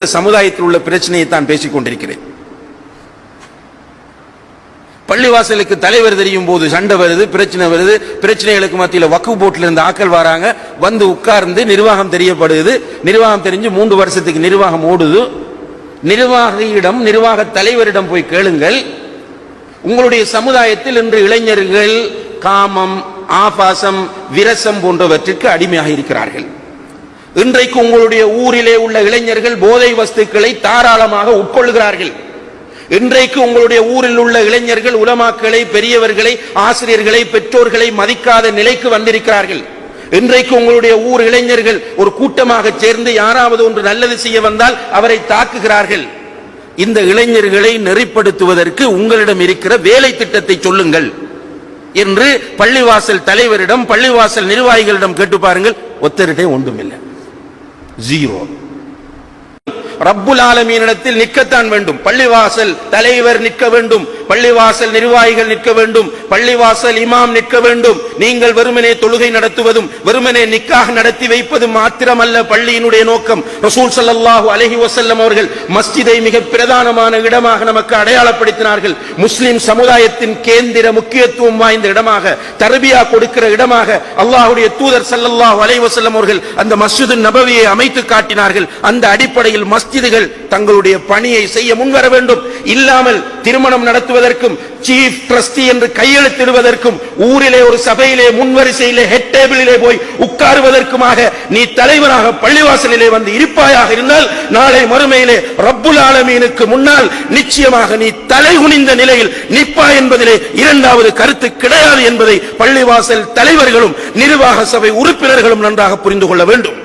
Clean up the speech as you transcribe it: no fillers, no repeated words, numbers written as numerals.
சமுதாயத்தில் உள்ள பிரச்சனையை தான் பேசிக் கொண்டிருக்கிறேன். பள்ளிவாசலுக்கு தலைவர் தெரியும் போது சண்டை வருது, பிரச்சனை வருது. பிரச்சனைகளுக்கு மத்தியில் வக்ஃப் போர்ட்ல இருந்து ஆக்கள் வராங்க, வந்து உட்கார்ந்து நிர்வாகம் தெரியப்படுது. நிர்வாகம் தெரிஞ்சு 3 வருஷத்துக்கு நிர்வாகம் ஓடுது. நிர்வாகியிடம், நிர்வாக தலைவரிடம் போய் கேளுங்கள், உங்களுடைய சமுதாயத்தில் இன்று இளைஞர்கள் காமம், ஆபாசம், விரசம் போன்றவற்றிற்கு அடிமையாக இருக்கிறார்கள். இன்றைக்கு உங்களுடைய ஊரிலே உள்ள இளைஞர்கள் போதை வஸ்துக்களை தாராளமாக உட்கொள்கிறார்கள். இன்றைக்கு உங்களுடைய ஊரில் உள்ள இளைஞர்கள் உலமாக்களை, பெரியவர்களை, ஆசிரியர்களை, பெற்றோர்களை மதிக்காத நிலைக்கு வந்திருக்கிறார்கள். இன்றைக்கு உங்களுடைய ஊர் இளைஞர்கள் ஒரு கூட்டமாக சேர்ந்து யாராவது ஒன்று நல்லது செய்ய வந்தால் அவரை தாக்குகிறார்கள். இந்த இளைஞர்களை நெறிப்படுத்துவதற்கு உங்களிடம் இருக்கிற வேலை திட்டத்தை சொல்லுங்கள் என்று பள்ளிவாசல் தலைவரிடம், பள்ளிவாசல் நிர்வாகிகளிடம் கேட்டு பாருங்கள். ஒத்தரிட்டே ஒன்றுமில்லை, ஜீரோ. ரப்புல் ஆலமீனிடத்தில் நிற்கத்தான் வேண்டும். பள்ளிவாசல் தலைவர் நிற்க வேண்டும், பள்ளிவாசல் நிர்வாகிகள் நிற்க வேண்டும், பள்ளிவாசல் இமாம் நிற்க வேண்டும். நீங்கள் வெறுமனே தொழுகை நடத்துவதும் வெறுமனே நிக்காஹ் நடத்தி வைப்பதும் மாத்திரமல்ல பள்ளியினுடைய நோக்கம். ரசூல் ஸல்லல்லாஹு அலைஹி வஸல்லம் அவர்கள் மஸ்ஜிதை மிக பிரதானமான இடமாக நமக்கு அடையாளப்படுத்தினார்கள். முஸ்லிம் சமுதாயத்தின் கேந்திர முக்கியத்துவம் வாய்ந்த இடமாக, தர்பியா கொடுக்கிற இடமாக அல்லாஹ்வுடைய தூதர் ஸல்லல்லாஹு அலைஹி வஸல்லம் அவர்கள் அந்த மஸ்ஜிது நபவியை அமைத்து காட்டினார்கள். அந்த அடிப்படையில் மஸ்ஜிதுகள் தங்களுடைய பணியை செய்ய முன்வர வேண்டும். இல்லாமல் திருமணம் நடத்துவதற்கும் சீஃப் ட்ரஸ்டி என்று கையெழுத்திடுவதற்கும் ஊரிலே ஒரு சபையிலே முன்வரிசையிலே ஹெட் டேபிளிலே போய் உட்காருவதற்குமாக நீ தலைவராக பள்ளிவாசலிலே வந்து இருப்பாயாக இருந்தால் நாளை மறுமையிலே ரப்புல் ஆலமீனுக்கு முன்னால் நிச்சயமாக நீ தலை குனிந்த நிலையில் நிற்பாய் என்பதிலே இரண்டாவது கருத்து கிடையாது என்பதை பள்ளிவாசல் தலைவர்களும் நிர்வாக சபை உறுப்பினர்களும் நன்றாக புரிந்து கொள்ள வேண்டும்.